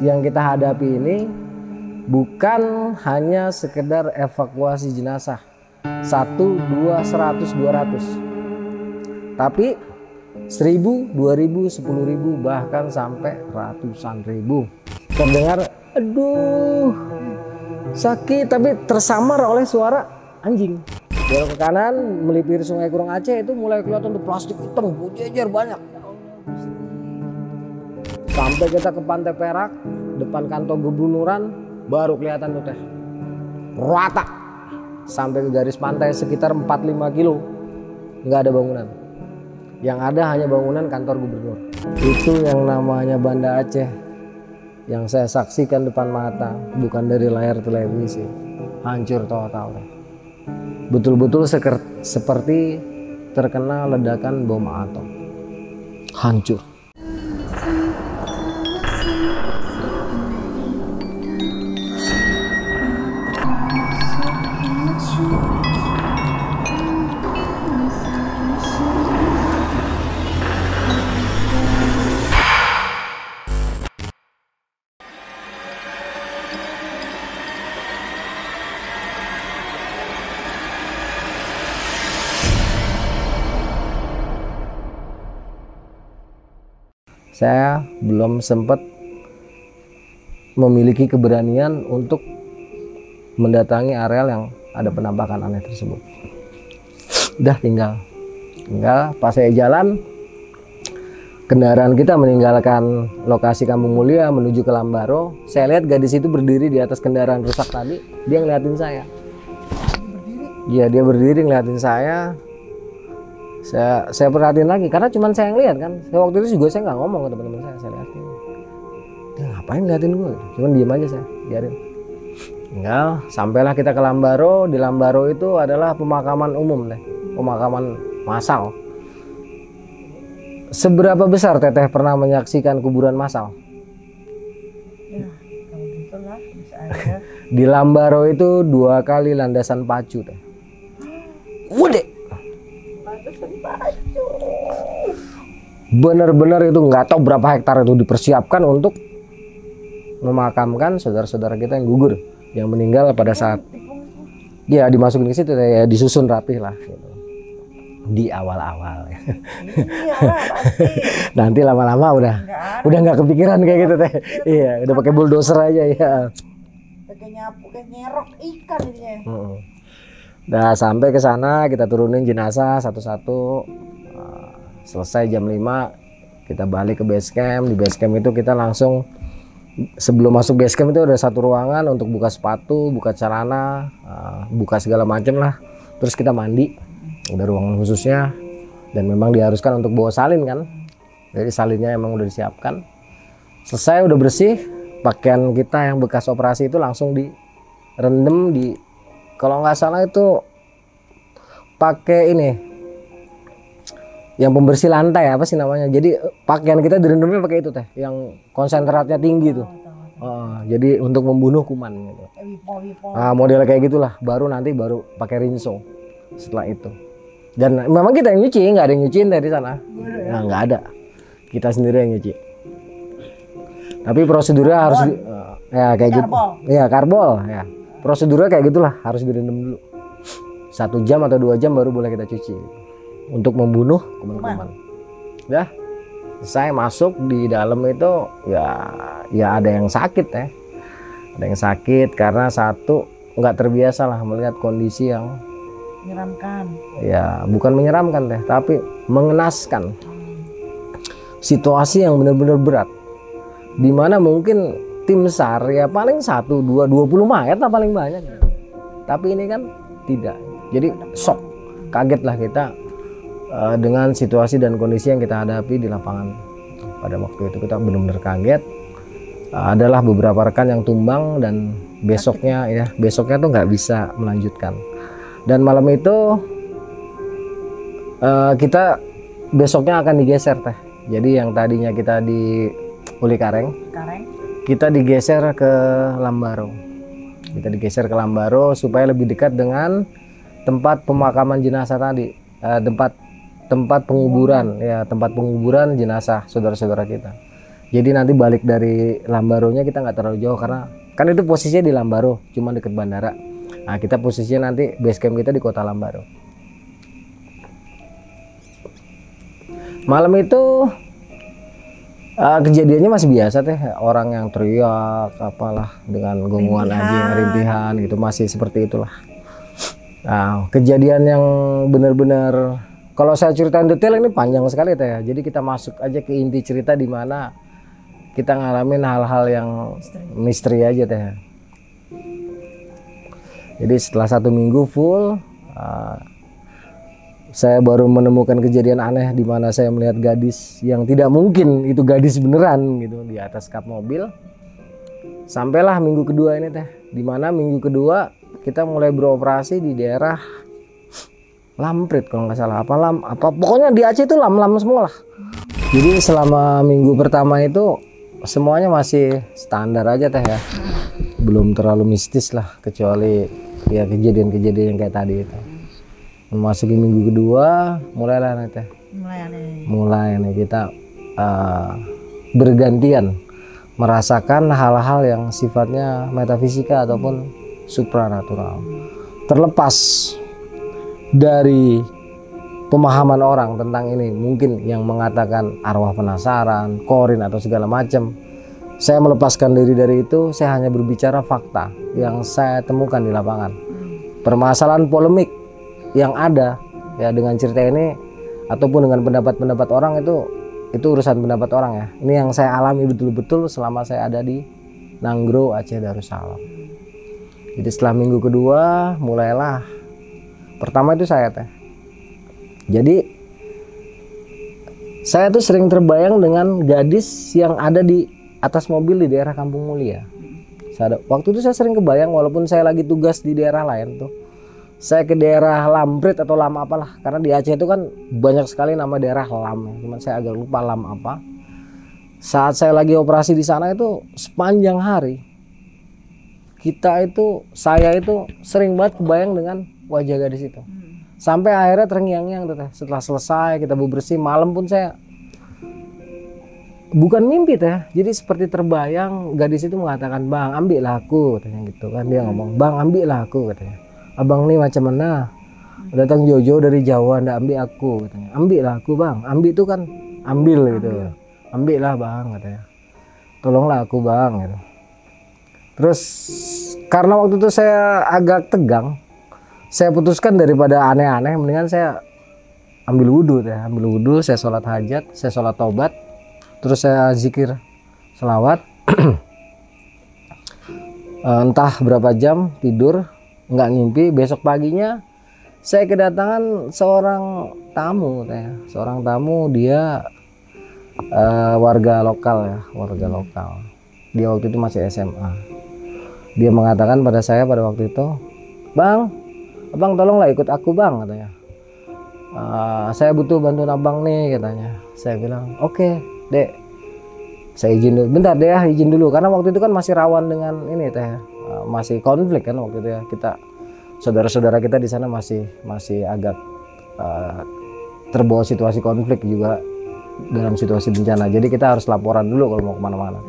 Yang kita hadapi ini bukan hanya sekedar evakuasi jenazah 1, 2, 100, 200, tapi 1000, 2000, 10.000, bahkan sampai ratusan ribu. Terdengar aduh sakit, tapi tersamar oleh suara anjing. Belok ke kanan melipir Sungai Kurung Aceh, itu mulai kelihatan tuh plastik hitam berjejer banyak. Sampai kita ke Pantai Perak depan kantor gubernuran baru kelihatan tuh teh rata sampai ke garis pantai sekitar 4-5 kilo nggak ada bangunan. Yang ada hanya bangunan kantor gubernur. Itu yang namanya Banda Aceh yang saya saksikan depan mata, bukan dari layar televisi. Hancur total. Betul-betul seperti terkena ledakan bom atom. Hancur. Saya belum sempat memiliki keberanian untuk mendatangi areal yang ada penampakan aneh tersebut. Udah tinggal pas saya jalan, kendaraan kita meninggalkan lokasi Kampung Mulia menuju ke Lambaro. Saya lihat gadis itu berdiri di atas kendaraan rusak tadi. Dia ngeliatin saya. Iya, dia berdiri ngeliatin saya. Saya perhatiin lagi karena cuman saya ngeliat kan. Waktu itu juga saya nggak ngomong ke teman-teman saya liatin. Dia ngapain ngeliatin gue? Cuman diem aja saya, biarin. Tinggal sampailah kita ke Lambaro. Di Lambaro itu adalah pemakaman umum deh, pemakaman massal. Seberapa besar Teteh pernah menyaksikan kuburan massal? Ya, kalau gitu lah bisa aja. Di Lambaro itu 2 kali landasan pacu Teh. Udah. Bener-bener itu nggak tahu berapa hektar itu dipersiapkan untuk memakamkan saudara-saudara kita yang gugur, yang meninggal pada saat ya dimasukin ke situ ya, disusun rapih lah gitu. Di awal-awal. Iya lah, pasti. Nanti lama-lama udah nggak kepikiran kayak gitu Teh. Iya, udah pakai bulldozer aja ya. Pakai nyapu, kayak nyerok ikan ini. Nah, sampai ke sana kita turunin jenazah satu-satu. Selesai jam 5 kita balik ke base camp. Di base camp itu kita langsung sebelum masuk base camp itu ada satu ruangan untuk buka sepatu, buka celana, buka segala macam lah. Terus kita mandi, ada ruangan khususnya, dan memang diharuskan untuk bawa salin kan. Jadi salinnya emang udah disiapkan. Selesai udah bersih, pakaian kita yang bekas operasi itu langsung direndam di, kalau nggak salah itu pakai ini yang pembersih lantai, apa sih namanya, jadi pakaian kita direndamnya pakai itu Teh, yang konsentratnya tinggi tuh. Jadi untuk membunuh kuman gitu. Nah, model kayak gitulah, baru pakai rinso setelah itu. Dan memang kita yang nyuci, nggak ada yang nyuciin dari sana. Nah, nggak ada, kita sendiri yang nyuci. Tapi prosedurnya harus ya kayak gitu. Ya karbol ya. Prosedurnya kayak gitulah, harus direndam dulu 1 jam atau 2 jam baru boleh kita cuci untuk membunuh kuman-kuman. Ya, saya masuk di dalam itu ya ada yang sakit ya, ada yang sakit karena satu nggak terbiasa lah melihat kondisi yang menyeramkan. Ya bukan menyeramkan Teh, tapi mengenaskan. Situasi yang benar-benar berat, dimana mungkin tim SAR ya paling 1, 2, 20 mayat lah paling banyak. Tapi ini kan tidak, jadi shock, kaget lah kita dengan situasi dan kondisi yang kita hadapi di lapangan. Pada waktu itu kita benar-benar kaget. Adalah beberapa rekan yang tumbang dan besoknya tuh nggak bisa melanjutkan. Dan malam itu kita besoknya akan digeser Teh. Jadi yang tadinya kita di Uli Kareng, kita digeser ke Lambaro. Kita digeser ke Lambaro supaya lebih dekat dengan tempat pemakaman jenazah tadi, tempat penguburan jenazah saudara-saudara kita. Jadi nanti balik dari Lambaronya kita nggak terlalu jauh karena kan itu posisinya di Lambaro, cuma deket bandara. Nah kita posisinya nanti base camp kita di kota Lambaro. Malam itu kejadiannya masih biasa teh, orang yang teriak apalah dengan gonggongan anjing, rintihan gitu, masih seperti itulah. Nah kejadian yang benar-benar kalau saya ceritain detail ini panjang sekali teh ya. Jadi kita masuk aja ke inti cerita di mana kita ngalamin hal-hal yang misteri aja teh. Jadi setelah 1 minggu full, saya baru menemukan kejadian aneh di mana saya melihat gadis yang tidak mungkin itu gadis beneran gitu di atas kap mobil. Sampailah minggu kedua ini teh, di mana minggu kedua kita mulai beroperasi di daerah Lamprit kalau nggak salah, apa pokoknya di Aceh itu lam semua lah. Jadi selama minggu pertama itu semuanya masih standar aja teh ya, belum terlalu mistis lah, kecuali ya kejadian-kejadian yang kayak tadi itu. Memasuki minggu kedua mulailah nih teh, mulai nih kita bergantian merasakan hal-hal yang sifatnya metafisika ataupun supranatural, terlepas dari pemahaman orang tentang ini. Mungkin yang mengatakan arwah penasaran, korin atau segala macam. Saya melepaskan diri dari itu, saya hanya berbicara fakta yang saya temukan di lapangan. Permasalahan polemik yang ada ya dengan cerita ini ataupun dengan pendapat-pendapat orang itu urusan pendapat orang ya. Ini yang saya alami betul-betul selama saya ada di Nanggro, Aceh Darussalam. Jadi setelah minggu kedua mulailah, pertama itu saya teh. Jadi saya tuh sering terbayang dengan gadis yang ada di atas mobil di daerah Kampung Mulia. Waktu itu saya sering kebayang walaupun saya lagi tugas di daerah lain tuh. Saya ke daerah Lamprit atau Lam apalah, karena di Aceh itu kan banyak sekali nama daerah Lam, cuman saya agak lupa Lam apa. Saat saya lagi operasi di sana itu sepanjang hari saya itu sering banget kebayang dengan wajah gadis itu. Sampai akhirnya terngiang-ngiang tuh teh. Setelah selesai kita bersih malam pun saya bukan mimpi teh. Jadi seperti terbayang gadis itu mengatakan, "Bang, ambillah aku," katanya gitu kan. Dia ngomong, "Bang, ambillah aku," katanya. "Abang nih macam mana? Datang jauh-jauh dari Jawa ndak ambil aku," katanya. "Ambillah aku, Bang." Ambil itu kan ambil gitu. "Ambillah, Bang," katanya. "Tolonglah aku, Bang," gitu. Terus karena waktu itu saya agak tegang, saya putuskan daripada aneh-aneh mendingan saya ambil wudhu teh. Ambil wudhu, saya sholat hajat, saya sholat taubat, terus saya zikir selawat. Entah berapa jam tidur, nggak ngimpi. Besok paginya saya kedatangan seorang tamu teh. Seorang tamu, dia warga lokal ya, warga lokal. Dia waktu itu masih SMA. Dia mengatakan pada saya pada waktu itu, "Bang, Abang tolonglah ikut aku, Bang," katanya. "Saya butuh bantuan Abang nih," katanya. Saya bilang, "Oke, Dek. Saya izin dulu. Bentar deh ya, izin dulu." Karena waktu itu kan masih rawan dengan ini teh, masih konflik kan waktu itu ya. Saudara-saudara kita di sana masih agak terbawa situasi konflik juga dalam situasi bencana. Jadi kita harus laporan dulu kalau mau kemana-mana.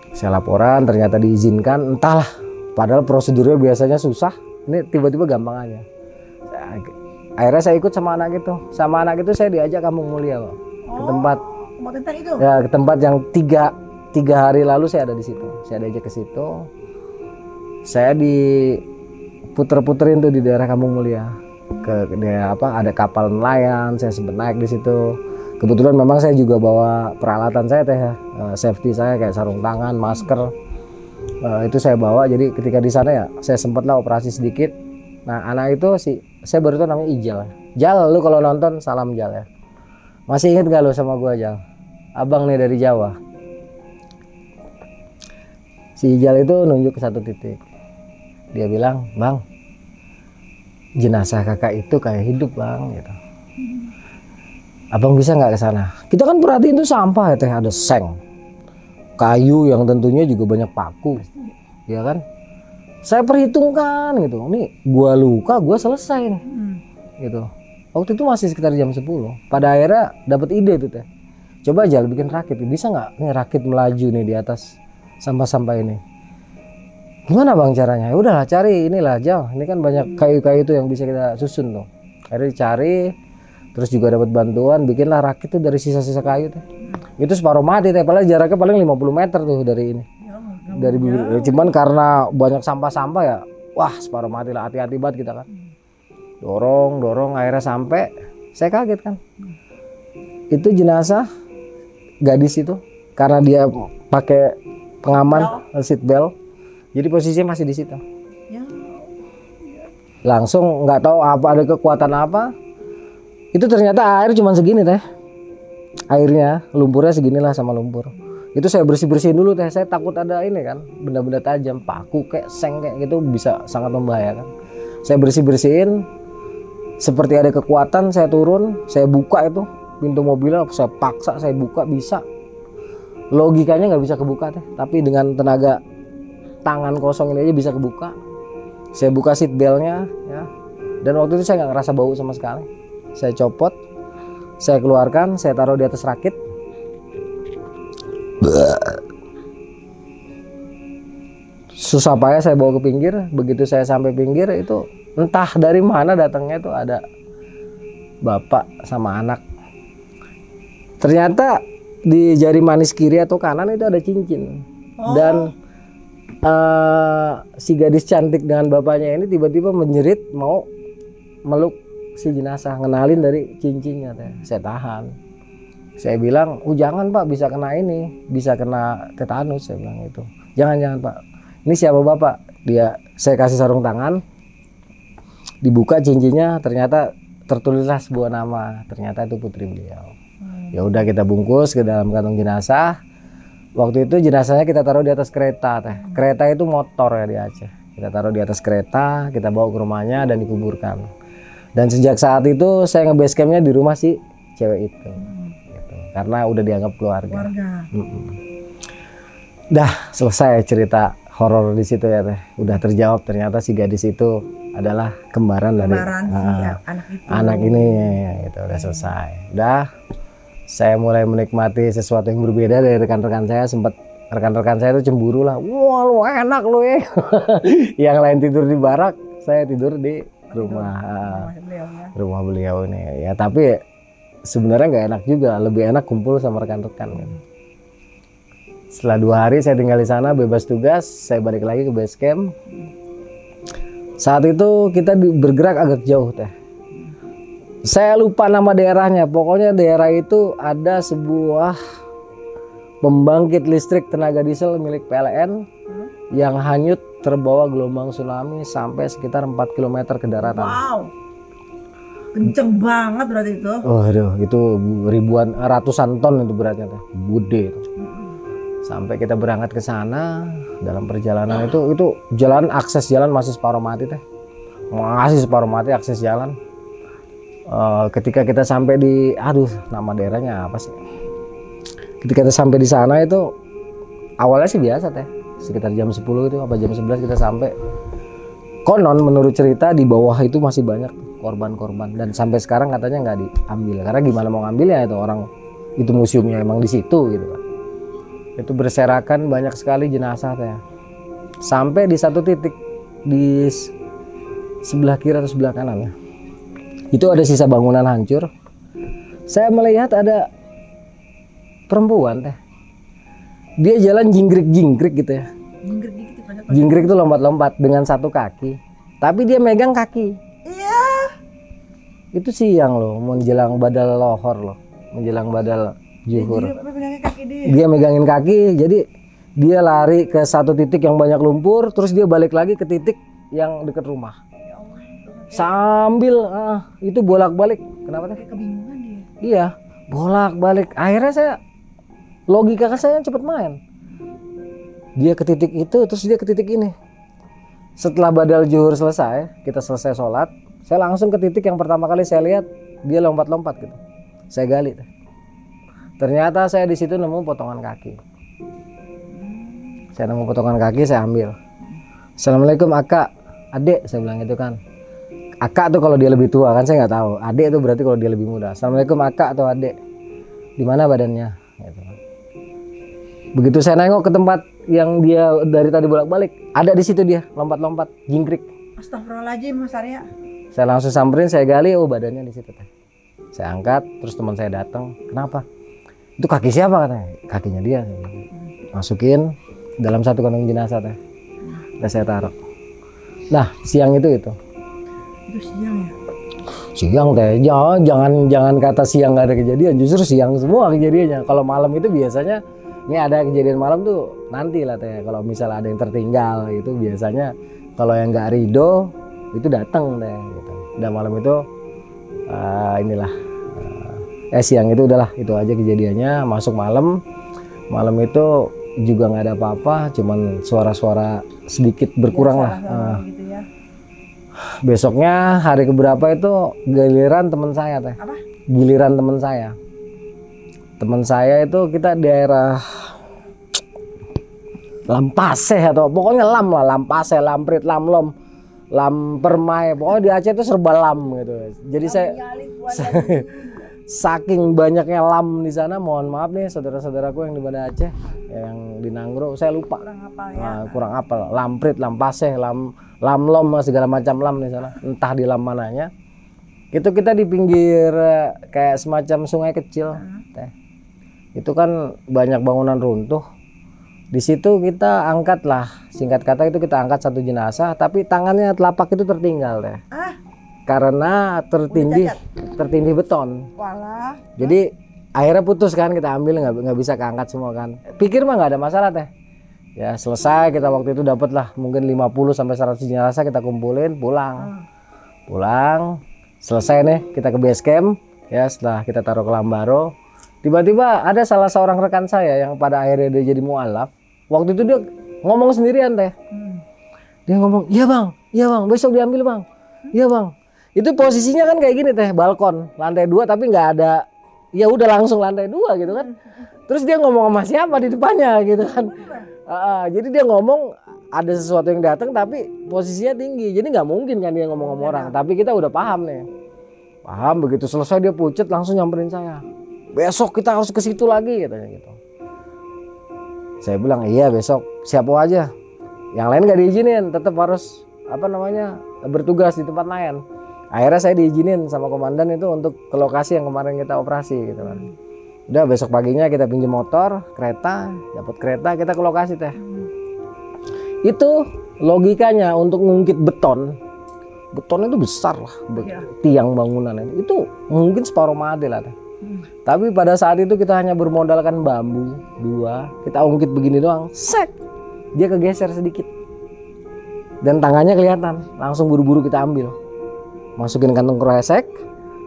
Saya laporan, ternyata diizinkan. Entahlah, padahal prosedurnya biasanya susah. Ini tiba-tiba gampang aja. Akhirnya saya ikut sama anak itu. Sama anak itu saya diajak Kampung Mulia, Pak. Ke tempat itu. Ya, ke tempat yang tiga hari lalu saya ada di situ. Saya diajak ke situ. Saya diputer-puterin tuh di daerah Kampung Mulia. Ke daerah apa? Ada kapal nelayan. Saya sempat naik di situ. Kebetulan memang saya juga bawa peralatan saya teh ya, safety saya kayak sarung tangan, masker. Itu saya bawa. Jadi ketika di sana ya saya sempatlah operasi sedikit. Nah anak itu saya baru tahu namanya Ijal. Jal, lu kalau nonton salam Jal ya. Masih inget gak lu sama gua, Jal? Abang nih dari Jawa. Si Ijal itu nunjuk ke satu titik. Dia bilang, "Bang, jenazah kakak itu kayak hidup, Bang," gitu. "Abang bisa nggak ke sana?" Kita kan perhatiin itu sampah ya teh, ada seng, kayu yang tentunya juga banyak paku, ya kan? Saya perhitungkan gitu, nih gua luka, gua selesai nih, gitu. Waktu itu masih sekitar jam 10. Pada akhirnya dapat ide tuh teh. coba aja bikin rakit, bisa nggak nih rakit melaju nih di atas sampah-sampah ini. Gimana bang caranya? Ya udahlah cari inilah Jal, ini kan banyak kayu-kayu tuh yang bisa kita susun tuh. Akhirnya dicari, terus juga dapat bantuan, bikinlah rakit tuh dari sisa-sisa kayu tuh. Itu separuh mati teh, padahal jaraknya paling 50 meter tuh dari ini. Dari bibir. Cuman karena banyak sampah-sampah ya, wah separuh mati lah, hati-hati banget kita kan. Dorong, akhirnya sampai, saya kaget kan. Itu jenazah gadis itu, karena dia pakai pengaman seat belt. Jadi posisinya masih di situ. Ya. Langsung nggak tahu apa ada kekuatan apa. Itu ternyata air cuma segini teh. Airnya, lumpurnya seginilah sama lumpur. Itu saya bersih-bersihin dulu teh. Saya takut ada ini kan, benda-benda tajam, paku kayak seng kayak gitu bisa sangat membahayakan. Saya bersih-bersihin. Seperti ada kekuatan, saya turun, saya buka itu pintu mobilnya, saya paksa, saya buka bisa. Logikanya nggak bisa kebuka teh, tapi dengan tenaga tangan kosong ini aja bisa kebuka. Saya buka seat beltnya ya, dan waktu itu saya nggak ngerasa bau sama sekali. Saya copot, saya keluarkan, saya taruh di atas rakit. Susah payah saya bawa ke pinggir. Begitu saya sampai pinggir itu entah dari mana datangnya itu ada bapak sama anak. Ternyata di jari manis kiri atau kanan itu ada cincin. Dan si gadis cantik dengan bapaknya ini tiba-tiba menjerit mau meluk si jenazah, ngenalin dari cincinnya teh. Saya tahan. Saya bilang, jangan pak, bisa kena ini, bisa kena tetanus. Saya bilang itu. Jangan pak. Ini siapa bapak? Saya kasih sarung tangan. Dibuka cincinnya, ternyata tertulislah sebuah nama. Ternyata itu putri beliau. Ya udah kita bungkus ke dalam kantong jenazah. Waktu itu jenazahnya kita taruh di atas kereta teh. Kereta itu motor ya di Aceh. Kita taruh di atas kereta, kita bawa ke rumahnya dan dikuburkan. Dan sejak saat itu saya nge-base campnya di rumah si cewek itu. Gitu. Karena udah dianggap keluarga. Dah selesai cerita horor di situ ya teh. Udah terjawab, ternyata si gadis itu adalah kembaran dari anak ini. Gitu, udah selesai. Udah. Saya mulai menikmati sesuatu yang berbeda dari rekan-rekan saya. Sempat rekan-rekan saya itu cemburu lah. Wah lu enak lu ya. Yang lain tidur di barak, saya tidur di rumah beliau ini. Ya tapi sebenarnya nggak enak juga. Lebih enak kumpul sama rekan-rekan. Kan. Setelah 2 hari saya tinggal di sana, bebas tugas, saya balik lagi ke base camp. Saat itu kita bergerak agak jauh teh. Saya lupa nama daerahnya, pokoknya daerah itu ada sebuah pembangkit listrik tenaga diesel milik PLN yang hanyut terbawa gelombang tsunami sampai sekitar 4 km ke daratan. Wow, kenceng banget berarti itu. Waduh, itu ribuan, ratusan ton itu beratnya teh, gede itu. Sampai kita berangkat ke sana, dalam perjalanan itu jalan, akses jalan masih separuh mati teh, masih separuh mati akses jalan. Ketika kita sampai di, nama daerahnya apa sih? Ketika kita sampai di sana itu awalnya sih biasa teh, sekitar jam 10 itu apa jam 11 kita sampai. Konon menurut cerita di bawah itu masih banyak korban-korban dan sampai sekarang katanya nggak diambil karena gimana mau ngambilnya itu orang itu museumnya emang di situ gitu kan. Itu berserakan banyak sekali jenazah teh. Sampai di satu titik di sebelah kiri atau sebelah kanan ya. Itu ada sisa bangunan hancur. Saya melihat ada perempuan teh. Dia jalan jingkrik-jingkrik gitu ya. Jingkrik itu lompat-lompat dengan satu kaki. Tapi dia megang kaki. Iya. Itu siang loh, menjelang badal lohor loh. Menjelang badal zuhur. Dia megangin kaki, jadi dia lari ke satu titik yang banyak lumpur, terus dia balik lagi ke titik yang dekat rumah. Sambil itu bolak-balik. Kenapa teh? Kebingungan dia. Iya, bolak-balik. Akhirnya logika saya cepet main. Dia ke titik itu, terus dia ke titik ini. Setelah badal zuhur selesai, kita selesai sholat, saya langsung ke titik yang pertama kali saya lihat dia lompat-lompat gitu. Saya gali. Ternyata saya di situ nemu potongan kaki. Saya nemu potongan kaki, saya ambil. Assalamualaikum akak, adik, saya bilang gitu kan. Akak tuh kalau dia lebih tua kan saya nggak tahu. Adik itu berarti kalau dia lebih muda. Assalamualaikum akak atau adik. di mana badannya gitu. Begitu saya nengok ke tempat yang dia dari tadi bolak-balik, ada di situ dia lompat-lompat jingkrik. Astagfirullahaladzim Mas Arya. Saya langsung samperin, saya gali, oh badannya di situ teh. Saya angkat, terus teman saya datang, kenapa? Itu kaki siapa katanya? Kakinya dia. Masukin dalam satu kantong jenazah teh. Udah saya taruh. Nah siang itu. Itu siang ya? Siang teh, jangan kata siang nggak ada kejadian, justru siang semua kejadiannya. Kalau malam itu biasanya ini ada kejadian malam tuh nanti lah teh. Kalau misalnya ada yang tertinggal itu biasanya kalau yang nggak ridho itu datang deh. Gitu. Dan malam itu siang itu udahlah itu aja kejadiannya. Masuk malam itu juga nggak ada apa-apa, cuman suara-suara sedikit berkurang lah. Gitu ya. Besoknya hari keberapa itu giliran teman saya teh. Apa? Giliran teman saya. Teman saya itu kita daerah Lampaseh atau pokoknya Lampaseh, Lamprit, Lamlom, Lampermai, pokoknya di Aceh itu serba lam gitu. Jadi saya saking banyaknya lam di sana, mohon maaf nih saudara-saudaraku yang di Banda Aceh, yang di Nanggro, saya lupa. Kurang hafal ya. Kurang hafal. Lamprit, Lampaseh, Lamlom, segala macam lam di sana. Entah di lam mananya. Itu kita di pinggir kayak semacam sungai kecil, teh. Itu kan banyak bangunan runtuh. Di situ kita angkat lah, singkat kata itu kita angkat satu jenazah, tapi tangannya telapak itu tertinggal deh. Karena tertindih beton. Walah. Jadi akhirnya putus kan, kita ambil nggak bisa keangkat semua kan. Pikir mah nggak ada masalah teh. Ya selesai, kita waktu itu dapat lah mungkin 50 sampai 100 jenazah, kita kumpulin pulang. Pulang selesai nih kita ke base camp ya, setelah kita taruh ke Lambaro. Tiba-tiba ada salah seorang rekan saya yang pada akhirnya dia jadi mualaf. Waktu itu dia ngomong sendirian teh. Dia ngomong, iya bang, besok diambil bang. Iya bang. Itu posisinya kan kayak gini teh, balkon lantai 2 tapi nggak ada. Ya udah langsung lantai 2 gitu kan. Terus dia ngomong sama siapa di depannya gitu kan. Jadi dia ngomong ada sesuatu yang datang tapi posisinya tinggi. Jadi nggak mungkin kan dia ngomong sama orang. Tapi kita udah paham nih. Paham, begitu selesai dia pucet langsung nyamperin saya. Besok kita harus ke situ lagi katanya gitu. Saya bilang iya besok siapa aja. Yang lain nggak diizinin, tetap harus bertugas di tempat lain. Akhirnya saya diizinin sama komandan itu untuk ke lokasi yang kemarin kita operasi gitu kan. Udah besok paginya kita pinjam motor, kereta, dapat kereta kita ke lokasi teh. Itu logikanya untuk ngungkit beton. Beton itu besar lah, tiang bangunan itu mungkin separuh made lah teh. Tapi pada saat itu kita hanya bermodalkan bambu 2, kita ungkit begini doang, sek, dia kegeser sedikit, dan tangannya kelihatan, langsung buru-buru kita ambil, masukin kantong kresek,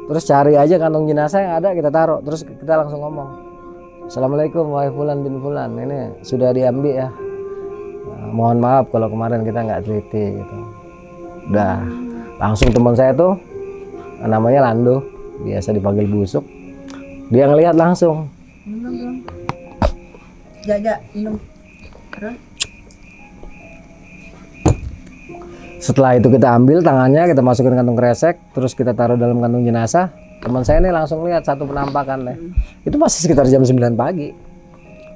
terus cari aja kantong jenazah yang ada kita taruh, terus kita langsung ngomong, Assalamualaikum wahai fulan bin fulan, ini sudah diambil ya, mohon maaf kalau kemarin kita nggak teliti gitu. Udah, langsung teman saya tuh namanya Lando, biasa dipanggil busuk. Dia ngelihat langsung. Minum. Minum. Terus? Setelah itu kita ambil tangannya, kita masukin kantong kresek, terus kita taruh dalam kantong jenazah. Teman saya ini langsung lihat satu penampakan deh. Itu masih sekitar jam 9 pagi.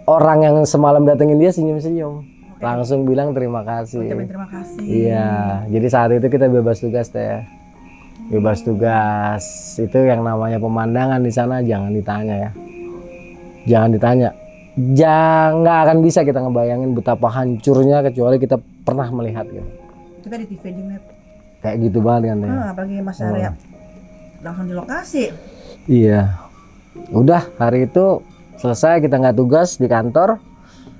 Orang yang semalam datengin dia senyum-senyum. Langsung bilang terima kasih. Terima kasih. Iya, jadi saat itu kita bebas tugas teh. Bebas tugas itu yang namanya pemandangan di sana jangan ditanya ya, jangan ditanya, nggak akan bisa kita ngebayangin betapa hancurnya kecuali kita pernah melihat gitu. Kita di TV di net kayak gitu banget kan ya. Apalagi Mas Arya langsung di lokasi. Iya, udah hari itu selesai, kita nggak tugas di kantor,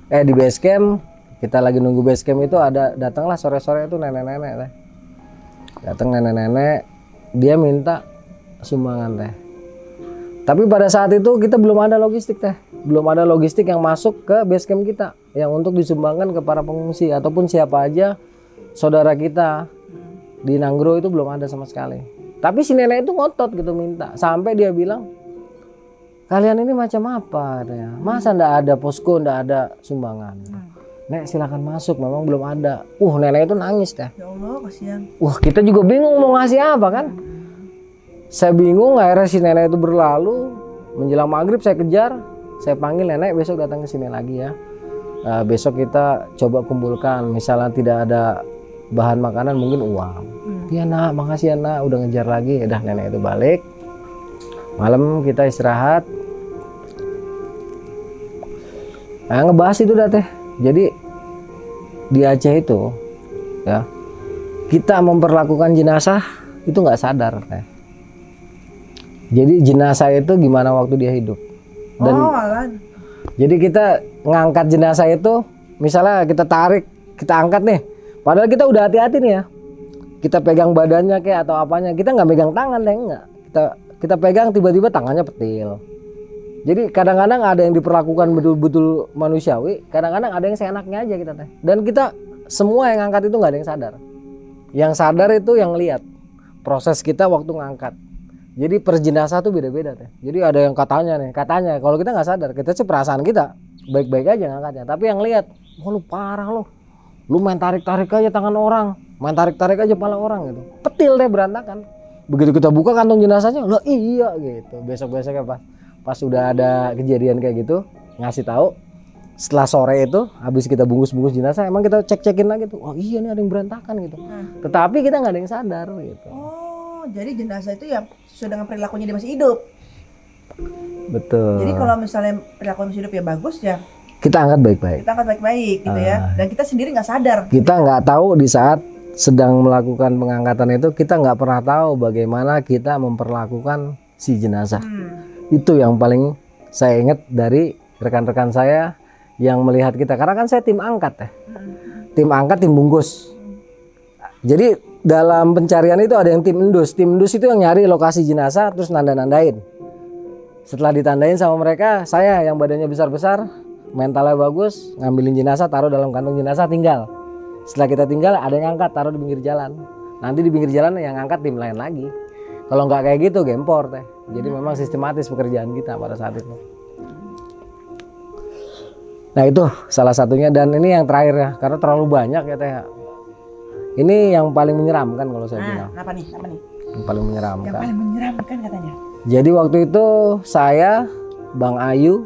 di base camp. Kita lagi nunggu base camp itu datanglah sore-sore itu nenek-nenek teh, datang nenek-nenek. Dia minta sumbangan teh. Tapi pada saat itu kita belum ada logistik teh. Belum ada logistik yang masuk ke base camp kita yang untuk disumbangkan ke para pengungsi ataupun siapa aja saudara kita di Nanggro itu belum ada sama sekali. Tapi si nenek itu ngotot gitu minta. Sampai dia bilang, "Kalian ini macam apa?" katanya. "Masa ndak ada posko, ndak ada sumbangan?" "Nek silakan masuk, memang belum ada." Nenek itu nangis teh. Ya Allah, kasihan. Kita juga bingung mau ngasih apa kan. Saya bingung, akhirnya si nenek itu berlalu. menjelang maghrib saya kejar, saya panggil nenek besok datang ke sini lagi ya. Besok kita coba kumpulkan, misalnya tidak ada bahan makanan mungkin uang. Iya nak, makasih ya nak, udah ngejar lagi. Udah nenek itu balik. Malam kita istirahat. Nah, ngebahas itu dah teh. Jadi di Aceh itu ya kita memperlakukan jenazah itu nggak sadar teh. Jadi jenazah itu gimana waktu dia hidup. Dan jadi kita ngangkat jenazah itu, misalnya kita tarik, kita angkat nih. Padahal kita udah hati-hati nih ya. Kita pegang badannya kayak atau apanya, kita nggak megang tangan deh, enggak. Kita pegang tiba-tiba tangannya petil. Jadi kadang-kadang ada yang diperlakukan betul-betul manusiawi, kadang-kadang ada yang seenaknya aja kita teh. Dan kita semua yang ngangkat itu nggak ada yang sadar. Yang sadar itu yang lihat proses kita waktu ngangkat. Jadi per jenazah tuh beda-beda teh. Jadi ada yang katanya kalau kita nggak sadar, kita sih perasaan kita baik-baik aja ngangkatnya. Tapi yang lihat, oh lu parah lo, lu main tarik-tarik aja tangan orang, main tarik-tarik aja kepala orang gitu. Petil deh berantakan. Begitu kita buka kantong jenazahnya, lah iya gitu. Besok-besoknya pas udah ada kejadian kayak gitu, ngasih tahu. Setelah sore itu, habis kita bungkus-bungkus jenazah, emang kita cek-cekin lagi tuh, oh iya nih ada yang berantakan gitu. Tetapi kita nggak ada yang sadar gitu. Oh, jadi jenazah itu ya sesuai dengan perilakunya dia masih hidup. Betul. Jadi kalau misalnya perilaku masih hidup ya bagus ya. Kita angkat baik-baik. Kita angkat baik-baik gitu ya. Dan kita sendiri nggak sadar. Kita nggak tahu di saat sedang melakukan pengangkatan itu, kita nggak pernah tahu bagaimana kita memperlakukan si jenazah. Itu yang paling saya ingat dari rekan-rekan saya yang melihat kita, karena kan saya tim angkat ya, tim angkat, tim bungkus. Jadi dalam pencarian itu ada yang tim endus itu yang nyari lokasi jenazah terus nanda-nandain. Setelah ditandain sama mereka, saya yang badannya besar-besar, mentalnya bagus, ngambilin jenazah, taruh dalam kantong jenazah, tinggal. Setelah kita tinggal, ada yang angkat, taruh di pinggir jalan. Nanti di pinggir jalan yang angkat tim lain lagi. Kalau nggak kayak gitu gempor teh. Jadi memang sistematis pekerjaan kita pada saat itu. Nah itu salah satunya, dan ini yang terakhir ya, karena terlalu banyak ya teh. Ini yang paling menyeramkan kalau saya bilang. Apa nih? Yang paling menyeramkan. Yang paling menyeramkan katanya. Jadi waktu itu saya, Bang Ayu,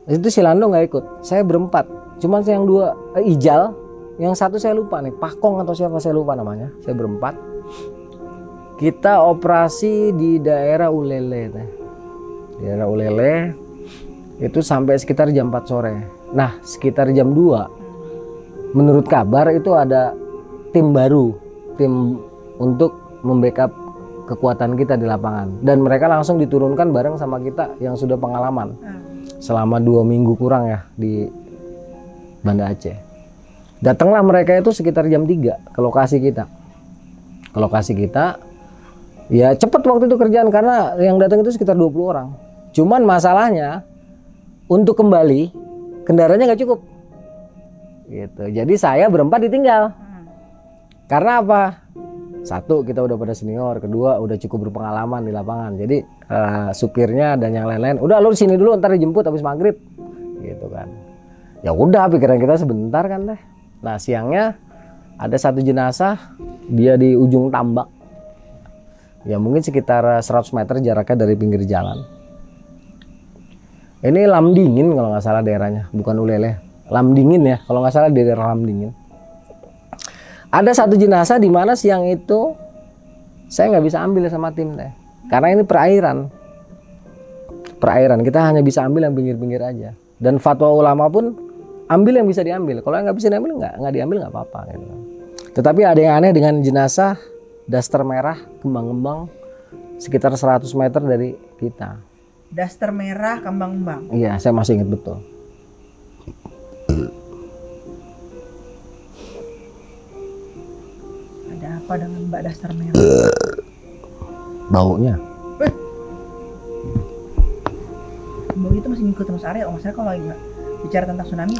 itu si Lando nggak ikut. Saya berempat. Cuman saya yang dua, Ijal, yang satu saya lupa nih, Pakong atau siapa saya lupa namanya. Saya berempat. Kita operasi di daerah Ulele teh. Di daerah Ulele. Itu sampai sekitar jam 4 sore. Nah sekitar jam 2 menurut kabar itu ada tim baru, tim untuk membackup kekuatan kita di lapangan, dan mereka langsung diturunkan bareng sama kita yang sudah pengalaman selama 2 minggu kurang ya di Banda Aceh. Datanglah mereka itu sekitar jam 3 ke lokasi kita. Ya cepet waktu itu kerjaan, karena yang datang itu sekitar 20 orang. Cuman masalahnya untuk kembali kendaraannya nggak cukup gitu. Jadi saya berempat ditinggal. Karena apa? Satu, kita udah pada senior. Kedua, udah cukup berpengalaman di lapangan. Jadi supirnya dan yang lain-lain, udah lu sini dulu, ntar dijemput habis maghrib gitu kan. Ya udah, pikiran kita sebentar kan deh. Nah siangnya ada satu jenazah, dia di ujung tambak. Ya mungkin sekitar 100 meter jaraknya dari pinggir jalan. Ini Lamdingin kalau nggak salah daerahnya, bukan Ulele. Lamdingin ya, kalau nggak salah di daerah Lamdingin. Ada satu jenazah di mana siang itu saya nggak bisa ambil sama tim deh, karena ini perairan. Kita hanya bisa ambil yang pinggir-pinggir aja. Dan fatwa ulama pun ambil yang bisa diambil. Kalau yang nggak bisa diambil nggak diambil nggak apa-apa. Gitu. Tetapi ada yang aneh dengan jenazah daster merah kembang-kembang sekitar 100 meter dari kita. Daster merah kembang-kembang. Iya, saya masih ingat betul. Ada apa dengan Mbak daster merah? Baunya. Bau itu masih ngikut Mas Arya. Mas Arya kalau nggak bicara tentang tsunami,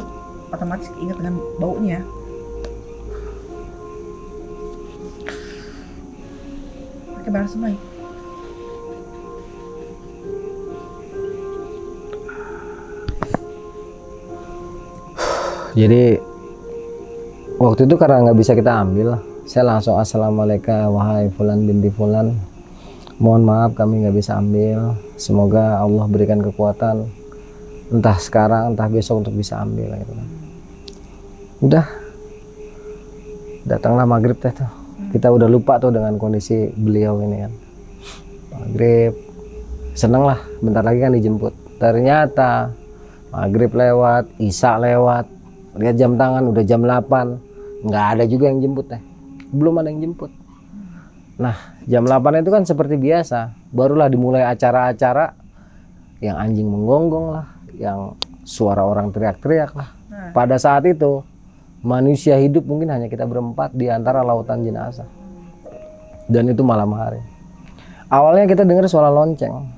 otomatis ingat dengan baunya. Pakai barang semai. Jadi waktu itu karena nggak bisa kita ambil, saya langsung assalamualaikum wahai fulan binti fulan, mohon maaf kami nggak bisa ambil, Semoga Allah berikan kekuatan entah sekarang entah besok untuk bisa ambil gitu kan. Udah datanglah maghrib teh tuh. Kita udah lupa tuh dengan kondisi beliau ini kan. Maghrib seneng lah, bentar lagi kan dijemput. Ternyata maghrib lewat, isya lewat, lihat jam tangan udah jam 8, nggak ada juga yang jemput teh, belum ada yang jemput. Nah jam 8 itu kan seperti biasa, barulah dimulai acara-acara yang anjing menggonggong lah, yang suara orang teriak-teriak lah. Pada saat itu manusia hidup mungkin hanya kita berempat di antara lautan jenazah, dan itu malam hari. Awalnya kita dengar suara lonceng,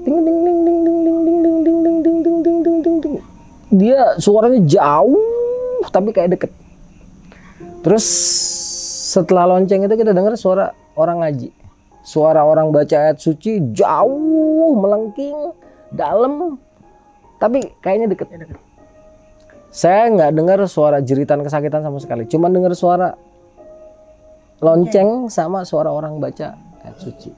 ting ting ting ting ting ting ting ting ting ting ting ting ting ting ting. Dia suaranya jauh tapi kayak deket. Terus setelah lonceng itu kita dengar suara orang ngaji, suara orang baca ayat suci jauh melengking dalam tapi kayaknya deket. Saya nggak dengar suara jeritan kesakitan sama sekali, cuma dengar suara lonceng sama suara orang baca ayat suci.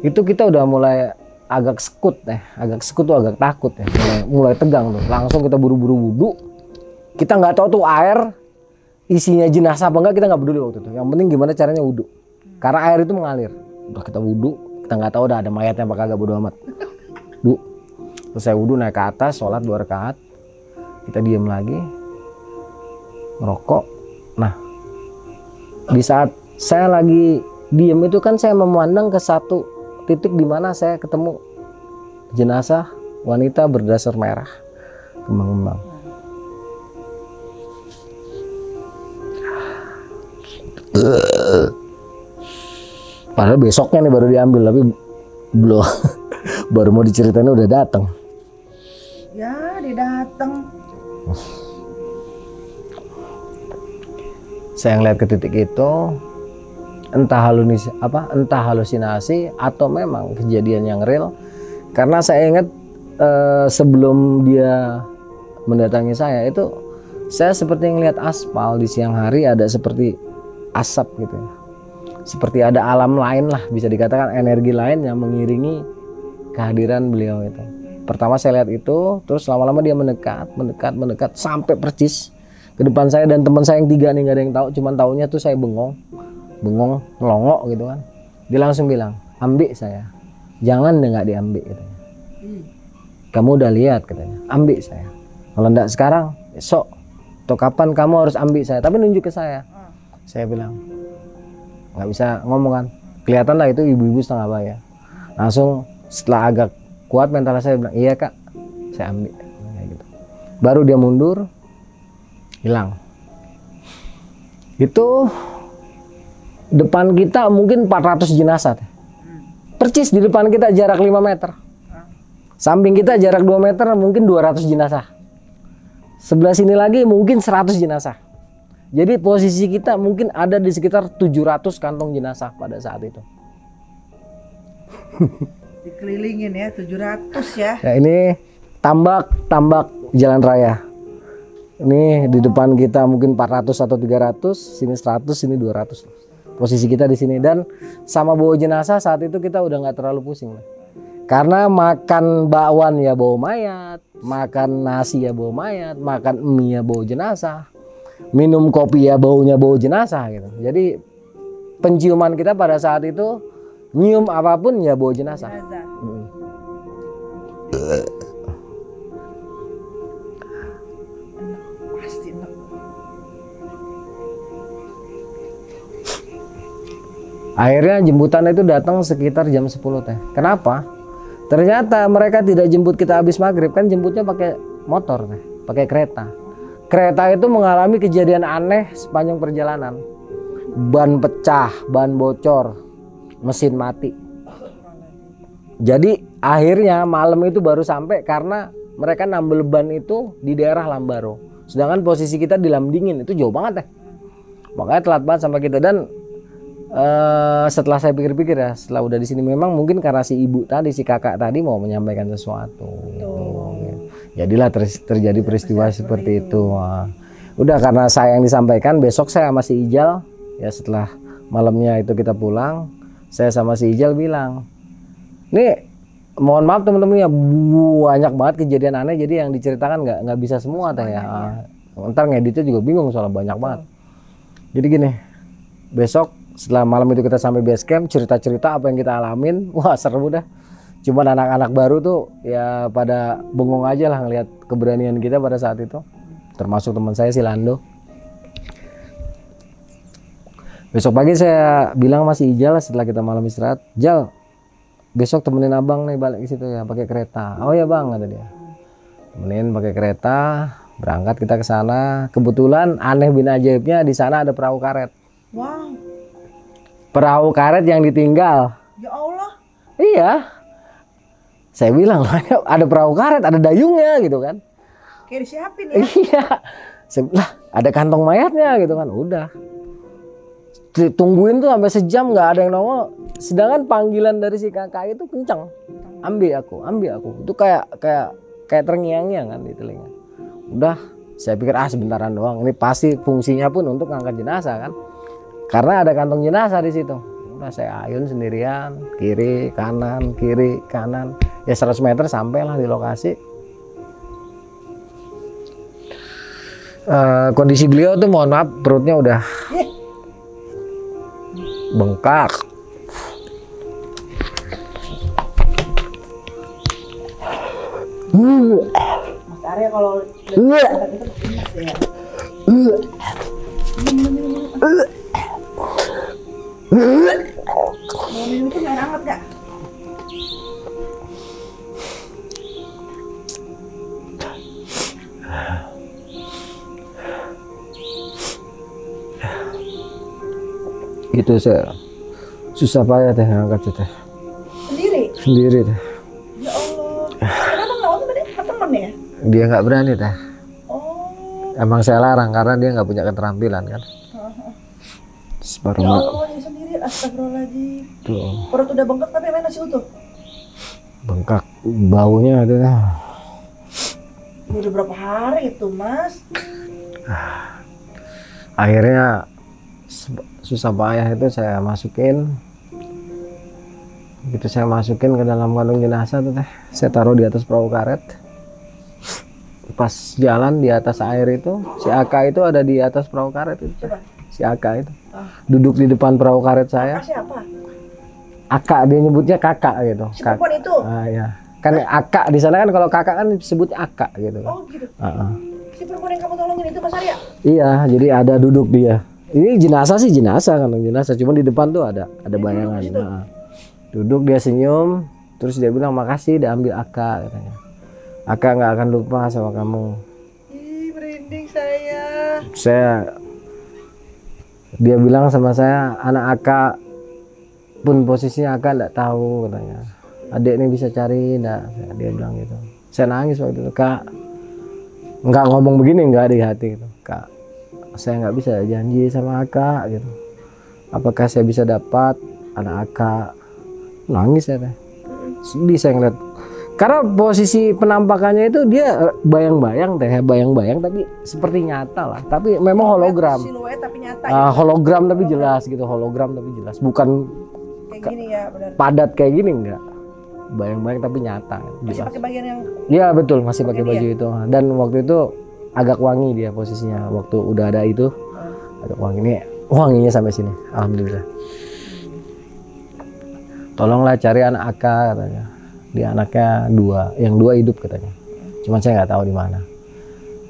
Itu kita udah mulai agak sekut tuh agak takut ya, mulai tegang tuh. Langsung kita buru-buru wudhu. Kita nggak tahu tuh air isinya jenazah apa enggak, kita nggak peduli waktu itu. Yang penting gimana caranya wudhu, karena air itu mengalir. Udah kita wudhu, kita nggak tahu udah ada mayatnya apa kagak, bodo amat. Terus saya wudhu, naik ke atas, sholat 2 rakaat. Kita diam lagi, ngerokok. Nah, di saat saya lagi diam itu kan saya memandang ke satu titik di mana saya ketemu jenazah wanita berdasar merah, kembang-kembang. Padahal besoknya nih baru diambil, tapi belum. Baru mau diceritain udah datang. Ya, dia datang. Saya ngeliat ke titik itu, entah halusinasi atau memang kejadian yang real. Karena saya ingat sebelum dia mendatangi saya itu, saya seperti ngeliat aspal di siang hari ada seperti asap gitu ya. Seperti ada alam lain lah, bisa dikatakan energi lain yang mengiringi kehadiran beliau itu. Pertama saya lihat itu, terus lama-lama dia mendekat sampai percis ke depan saya, dan teman saya yang 3 nih nggak ada yang tahu, cuman taunya tuh saya bengong ngelongok gitu kan. Dia langsung bilang, ambil saya, jangan deh nggak diambil katanya. Kamu udah lihat katanya, ambil saya. Kalau enggak sekarang, besok atau kapan kamu harus ambil saya, tapi nunjuk ke saya. Saya bilang nggak bisa ngomong kan, kelihatan lah itu ibu-ibu setengah bayar. Langsung setelah agak kuat mental saya bilang, iya kak, saya ambil. Kayak gitu. Baru dia mundur, hilang. Itu depan kita mungkin 400 jenazah. Percis di depan kita jarak 5 meter. Samping kita jarak 2 meter mungkin 200 jenazah. Sebelah sini lagi mungkin 100 jenazah. Jadi posisi kita mungkin ada di sekitar 700 kantong jenazah pada saat itu. Dikelilingin ya, 700 ya. Ya ini tambak jalan raya. Ini di depan kita mungkin 400 atau 300, sini 100, sini 200. Posisi kita di sini, dan sama bawa jenazah saat itu kita udah nggak terlalu pusing. Karena makan bakwan ya bawa mayat, makan nasi ya bawa mayat, makan mie ya bawa jenazah, minum kopi ya baunya bawa jenazah gitu. Jadi penciuman kita pada saat itu nyium apapun ya bawa jenazah. Pasti enak. Akhirnya jemputan itu datang sekitar jam 10 teh. Kenapa? Ternyata mereka tidak jemput kita habis maghrib, kan jemputnya pakai motor teh, pakai kereta. Kereta itu mengalami kejadian aneh sepanjang perjalanan. Ban pecah, ban bocor, mesin mati. Jadi akhirnya malam itu baru sampai karena mereka nambel ban itu di daerah Lambaro. Sedangkan posisi kita di Lamdingin, itu jauh banget teh. Makanya telat banget sampai kita. Dan setelah saya pikir-pikir ya, setelah udah di sini memang mungkin karena si ibu tadi, si kakak tadi mau menyampaikan sesuatu. Gitu. Jadilah terjadi peristiwa seperti itu. Wah. Udah karena saya yang disampaikan, besok saya sama si Ijal ya, setelah malamnya itu kita pulang, saya sama si Ijal bilang, Nih mohon maaf teman-teman ya, banyak banget kejadian aneh, jadi yang diceritakan nggak bisa semua teh ya. Ntar ngeditnya juga bingung soalnya banyak banget. Jadi gini, besok setelah malam itu kita sampai base camp, cerita-cerita apa yang kita alamin, wah seru dah. Cuman anak-anak baru tuh ya pada bengong aja lah ngelihat keberanian kita pada saat itu. Termasuk teman saya si Lando. Besok pagi saya bilang masih Ijal setelah kita malam istirahat, Jal, besok temenin abang nih balik ke situ ya pakai kereta. Oh ya bang, kata dia. Temenin pakai kereta, berangkat kita ke sana. Kebetulan aneh bin ajaibnya di sana ada perahu karet. Wow. Perahu karet yang ditinggal. Ya Allah. Iya. Saya bilang ada perahu karet, ada dayungnya gitu kan. Kayak disiapin ya. Iya. Saya bilang, ada kantong mayatnya gitu kan. Udah. Tungguin tuh sampai sejam nggak ada yang nongol. Sedangkan panggilan dari si kakak itu kencang. Ambil aku, ambil aku. Itu kayak terngiang-ngiang kan di telinga. Udah, saya pikir sebentaran doang. Ini pasti fungsinya pun untuk ngangkat jenazah kan. Karena ada kantong jenazah di situ. Udah saya ayun sendirian, kiri, kanan, kiri, kanan. Ya 100 meter sampailah di lokasi. Kondisi beliau tuh mohon maaf perutnya udah bengkak. Mas Arya kalau lihat itu emas ya. Mau minum itu nggak hangat nggak? Itu saya susah payah teh angkat teh. Sendiri teh. Ya Allah. Kenapa ngelawan tadi? Temen ya? Dia nggak berani teh. Oh. Emang saya larang karena dia nggak punya keterampilan kan. Baru Ya Allah, dia sendiri. Astagfirullahaladzim. tuh Perut udah bengkak tapi emang masih utuh. bengkak, baunya ada. Ini udah berapa hari itu Mas? Akhirnya susah payah itu saya masukin. Begitu saya masukin ke dalam kantong jenazah tuh teh, saya taruh di atas perahu karet. Pas jalan di atas air itu, si Aka itu ada di atas perahu karet itu. Coba. Si Aka itu duduk di depan perahu karet saya. Siapa? Aka, dia nyebutnya kakak gitu. Si perempuan itu? Ya. Kan Aka di sana kan, kalau kakak kan disebutnya Aka gitu. Oh gitu. Si perempuan yang kamu tolongin itu Mas Arya? Iya, jadi ada duduk dia. Ini jenazah sih jenazah kan, jenazah. Cuma di depan tuh ada bayangan. Duduk dia senyum, terus dia bilang makasih, dia ambil Aka katanya. Aka nggak akan lupa sama kamu. Ih, merinding saya. Dia bilang sama saya, anak Aka pun posisinya Aka nggak tahu katanya. Adik ini bisa cari nggak? Dia bilang gitu. Saya nangis waktu itu, Kak. Nggak ngomong begini, nggak di hati gitu. Kak, saya nggak bisa janji sama Aka gitu. Apakah saya bisa dapat anak Aka? Nangis ya teh. Sedih saya ngeliat. Karena posisi penampakannya itu dia bayang-bayang teh, bayang-bayang tapi seperti nyata lah. Tapi memang hologram. Siluet tapi nyata. Hologram tapi jelas gitu, hologram tapi jelas. Bukan kayak gini ya, benar. Padat kayak gini enggak. Bayang-bayang tapi nyata. Masih pakai bagian yang. Iya betul, masih pakai baju itu. Dan waktu itu agak wangi dia posisinya. Waktu udah ada itu agak wangi. Nih wanginya sampai sini. Alhamdulillah. Tolonglah cari anak Aka katanya. Dia anaknya 2, yang 2 hidup katanya. Cuman saya nggak tahu di mana.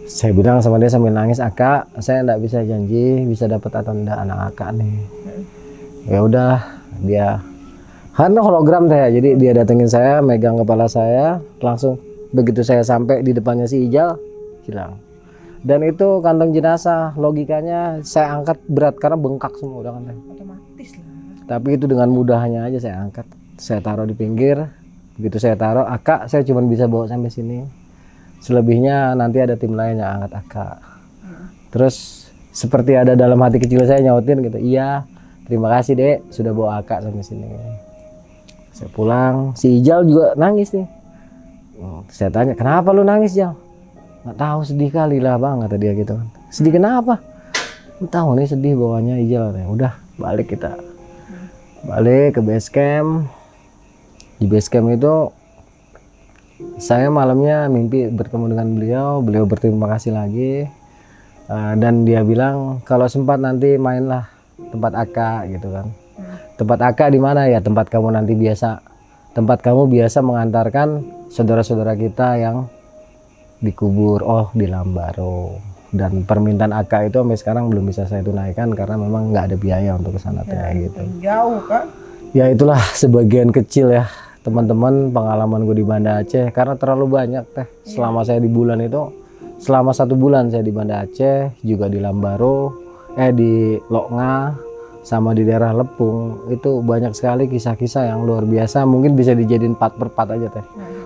Saya bilang sama dia sambil nangis, Aka, saya nggak bisa janji bisa dapat atau enggak anak Aka nih. Ya udah, dia karena hologram teh, jadi dia datengin saya, megang kepala saya, langsung begitu saya sampai di depannya si Ijal, hilang. Dan itu kantong jenazah, logikanya saya angkat berat karena bengkak semua udah kan. Otomatis lah. Tapi itu dengan mudahnya aja saya angkat, saya taruh di pinggir. Begitu saya taruh, Aka saya cuma bisa bawa sampai sini. Selebihnya nanti ada tim lain yang angkat Aka. Terus seperti ada dalam hati kecil saya nyautin gitu, iya terima kasih dek sudah bawa Aka sampai sini. Saya pulang, si Ijal juga nangis nih. Saya tanya, kenapa lu nangis Jal? Nggak tahu, sedih kali lah bang, kata dia gitu kan. Sedih kenapa? Nggak tahu nih, sedih bawahnya Ijal. Udah balik kita, balik ke base camp. Di base camp itu saya malamnya mimpi bertemu dengan beliau berterima kasih lagi. Dan dia bilang kalau sempat nanti mainlah tempat AK gitu kan. Tempat AK di mana ya? Tempat kamu biasa mengantarkan saudara-saudara kita yang dikubur di Lambaro. Dan permintaan AK itu sampai sekarang belum bisa saya tunaikan karena memang nggak ada biaya untuk ke sana gitu. Jauh kan? Ya itulah sebagian kecil ya teman-teman pengalaman gue di Banda Aceh, karena terlalu banyak teh selama saya di bulan itu. Selama 1 bulan saya di Banda Aceh, juga di Lambaro, di Loknga, sama di daerah Lepung. Itu banyak sekali kisah-kisah yang luar biasa. Mungkin bisa dijadiin 4/4 aja teh.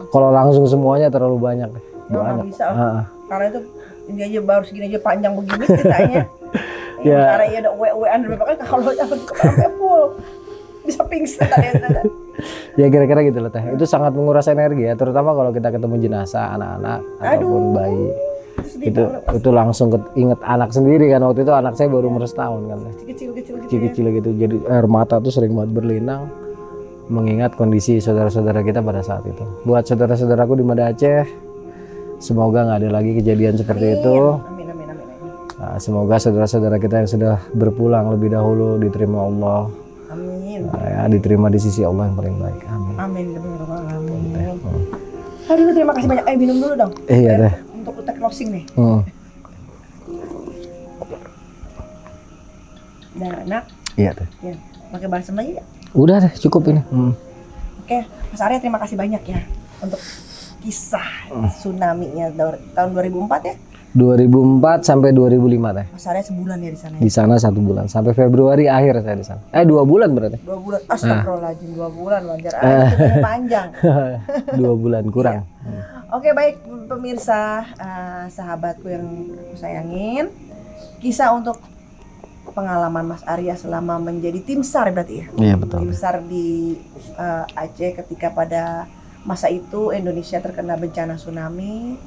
Kalau langsung semuanya terlalu banyak teh. Banyak. Bisa. Karena itu ini aja baru segini aja panjang begini ceritanya. Ya. Karena ya ada WA-an kan kalau sampai full bisa pingsan tadi. Ya kira-kira gitu loh teh. Itu sangat menguras energi ya, terutama kalau kita ketemu jenazah anak-anak ataupun bayi. Itu langsung inget anak sendiri kan. Waktu itu anak saya baru umur setahun kan, kecil-kecil gitu. Jadi air mata tuh sering banget berlinang mengingat kondisi saudara-saudara kita pada saat itu. Buat saudara-saudaraku di Banda Aceh, semoga nggak ada lagi kejadian seperti itu. Amin. Nah, semoga saudara-saudara kita yang sudah berpulang lebih dahulu diterima Allah. Amin. Ya, diterima di sisi Allah yang paling baik. Amin. Amin. Aduh, terima kasih banyak. Minum dulu dong. Iya deh. Untuk kita closing nih. Dan anak. Iya deh. Ya, pakai bahasa Melayu ya? Udah deh, cukup ini. Oke, Mas Arya terima kasih banyak ya untuk kisah tsunami-nya tahun 2004 ya? 2004 sampai 2005 teh. Mas Arya sebulan ya di sana. Di sana 1 bulan sampai Februari akhir saya di sana. 2 bulan berarti. 2 bulan. Astagfirullahaladzim, 2 bulan wajar aja ceritanya panjang. 2 bulan kurang. Oke, baik pemirsa, sahabatku yang aku sayangin, kisah untuk pengalaman Mas Arya selama menjadi tim SAR berarti ya? Iya betul. Tim SAR di Aceh ketika pada masa itu Indonesia terkena bencana tsunami.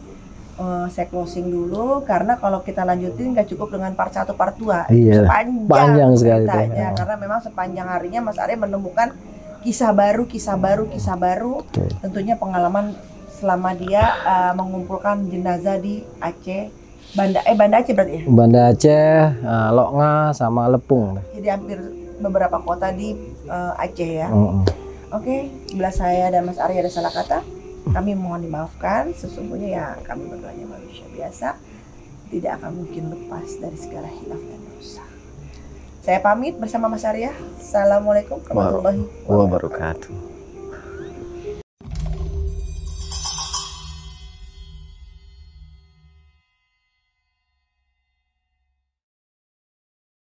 Saya closing dulu karena kalau kita lanjutin nggak cukup dengan part 1 part 2. Iya, panjang sekali ceritanya, karena memang sepanjang harinya Mas Arya menemukan kisah baru. Tentunya pengalaman selama dia mengumpulkan jenazah di Aceh, Banda Aceh berarti ya? Banda Aceh, Loknga sama Lepung. Jadi hampir beberapa kota di Aceh ya. Oke, bila saya dan Mas Arya ada salah kata, kami mohon dimaafkan. Sesungguhnya ya kami berdua manusia biasa, tidak akan mungkin lepas dari segala hilaf dan dosa. Saya pamit bersama Mas Arya. Assalamualaikum warahmatullahi wabarakatuh.